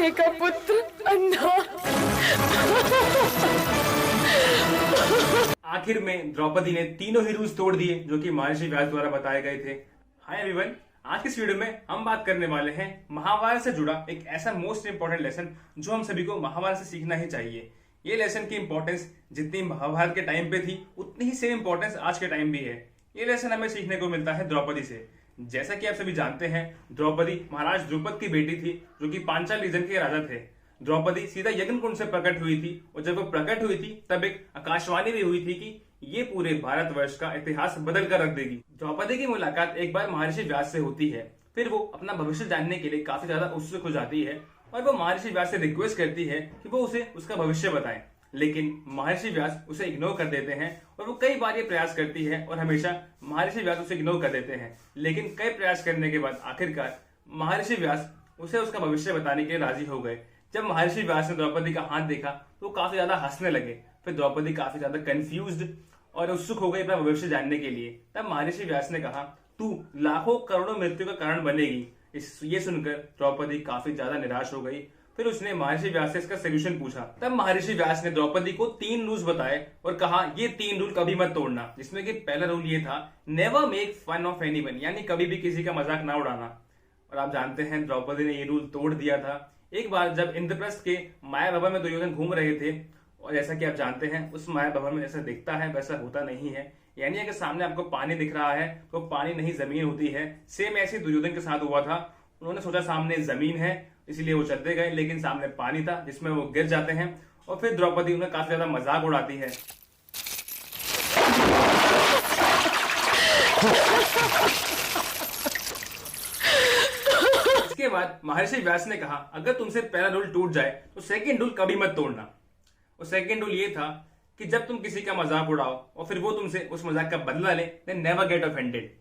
द्रौपदी का पुत्र अंधा। आखिर में द्रौपदी ने तीनों ही रूल्स तोड़ दिए जो कि महर्षि व्यास द्वारा बताए गए थे। हाय एवरीवन, आज की इस वीडियो में हम बात करने वाले हैं महाभारत से जुड़ा एक ऐसा मोस्ट इंपॉर्टेंट लेसन जो हम सभी को महाभारत से सीखना ही चाहिए। ये लेसन की इंपॉर्टेंस जितनी महाभारत के टाइम पे थी उतनी ही सेम इंपॉर्टेंस आज के टाइम भी है। ये लेसन हमें सीखने को मिलता है द्रौपदी से। जैसा कि आप सभी जानते हैं, द्रौपदी महाराज द्रुपद की बेटी थी जो कि पांचाल रीजन के राजा थे। द्रौपदी सीधा यज्ञ कुंड से प्रकट हुई थी और जब वो प्रकट हुई थी तब एक आकाशवाणी भी हुई थी कि ये पूरे भारतवर्ष का इतिहास बदल कर रख देगी। द्रौपदी की मुलाकात एक बार महर्षि व्यास से होती है। फिर वो अपना भविष्य जानने के लिए काफी ज्यादा उत्सुक हो जाती है और वो महर्षि व्यास से रिक्वेस्ट करती है कि वो उसे उसका भविष्य बताएं। लेकिन महर्षि व्यास उसे इग्नोर कर देते हैं और वो कई बार ये प्रयास करती है और हमेशा महर्षि व्यास उसे इग्नोर कर देते हैं। लेकिन कई प्रयास करने के बाद आखिरकार महर्षि व्यास उसे उसका भविष्य बताने के लिए राजी हो गए। जब महर्षि व्यास ने द्रौपदी का हाथ देखा तो काफी ज्यादा हंसने लगे। फिर द्रौपदी काफी ज्यादा कंफ्यूज्ड और उत्सुक हो गई अपना भविष्य जानने के लिए। तब महर्षि व्यास ने कहा, तू लाखों करोड़ों मृत्यु का कारण बनेगी। ये सुनकर द्रौपदी काफी ज्यादा निराश हो गई। फिर उसने महर्षि व्यास से इसका सोल्यूशन पूछा। तब महर्षि व्यास ने द्रौपदी को 3 रूल्स बताए और कहा ये 3 रूल कभी मत तोड़ना। जिसमें कि पहला रूल ये था, never make fun of anyone, यानी कभी भी किसी का मजाक ना उड़ाना। और आप जानते हैं द्रौपदी ने ये रूल तोड़ दिया था। एक बार जब इंद्रप्रस्थ के माया भवन में दुर्योधन घूम रहे थे और जैसा कि आप जानते हैं उस माया भवन में जैसा दिखता है वैसा होता नहीं है, यानी अगर सामने आपको पानी दिख रहा है तो पानी नहीं जमीन होती है। सेम ऐसे दुर्योधन के साथ हुआ था। उन्होंने सोचा सामने जमीन है इसलिए वो चलते गए, लेकिन सामने पानी था जिसमें वो गिर जाते हैं और फिर द्रौपदी उन्हें काफी ज्यादा मजाक उड़ाती है। इसके बाद महर्षि व्यास ने कहा, अगर तुमसे पहला रूल टूट जाए तो सेकंड रूल कभी मत तोड़ना। और सेकंड रूल ये था कि जब तुम किसी का मजाक उड़ाओ और फिर वो तुमसे उस मजाक का बदला ले, देन नेवर गेट ऑफेंडेड।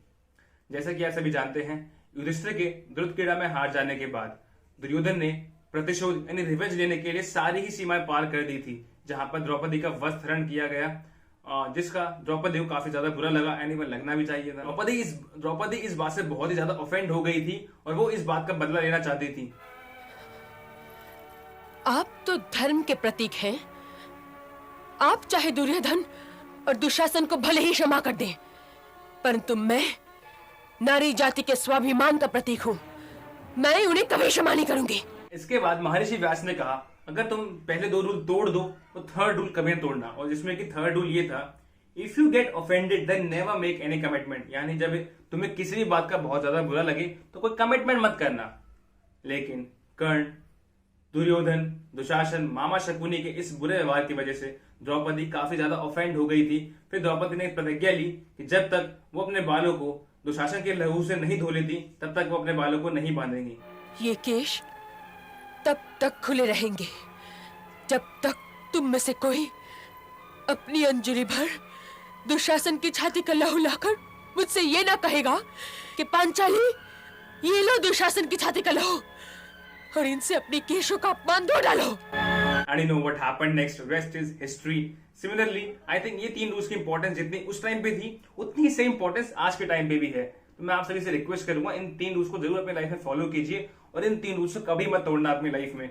जैसा कि आप सभी जानते हैं, युधिष्ठिर के द्रुतक्रीड़ा में हार जाने के बाद दुर्योधन ने प्रतिशोध यानी रिवेंज लेने के लिए सारी ही सीमाएं पार कर दी थी। जहां पर द्रौपदी का वस्त्र हरण किया गया, जिसका द्रौपदी को काफी ज्यादा बुरा लगा, यानी वह लगना भी चाहिए था। द्रौपदी इस बात से बहुत ही ज्यादा ऑफेंड हो गई थी और वो इस बात का बदला लेना चाहती थी। आप तो धर्म के प्रतीक हैं। आप चाहे दुर्योधन और दुशासन को भले ही क्षमा कर दें, परंतु मैं नारी जाति के स्वाभिमान का प्रतीक हूं। मैं उन्हें कभी क्षमा नहीं करूंगी। इसके बाद महर्षि व्यास ने कहा, अगर तुम पहले 2 रूल तोड़ दो तो थर्ड रूल कभी तोड़ना। और जिसमें कि थर्ड रूल ये था, if you get offended then never make any commitment, यानी जब तुम्हें किसी भी बात का बहुत ज्यादा बुरा लगे तो कोई कमिटमेंट मत करना। लेकिन कर्ण, दुर्योधन, दुशासन, मामा शकुनी के इस बुरे व्यवहार की वजह से द्रौपदी काफी ज्यादा ऑफेंड हो गई थी। फिर द्रौपदी ने प्रतिज्ञा ली कि जब तक वो अपने बालों को दुशासन के लहू से नहीं धो लेती तब तक वो अपने बालों को नहीं बांधेंगी। ये केश तब तक खुले रहेंगे जब तक तुम में से कोई अपनी अंजुरी भर दुशासन की छाती का लहू लाकर मुझसे ये ना कहेगा कि पांचाली, ये लो दुशासन की छाती का लहू और इनसे अपनी केशों का अपमान धो डालो। And you know what happened next? Rest is history. Similarly, I think ये 3 रूल्स की इंपॉर्टेंस जितनी उस टाइम पे थी उतनी ही सेम इंपॉर्टेंस आज के टाइम पे भी है। तो मैं आप सभी से रिक्वेस्ट करूंगा इन 3 रूल्स को जरूर अपनी लाइफ में फॉलो कीजिए और इन 3 रूल्स को कभी मत तोड़ना अपनी लाइफ में।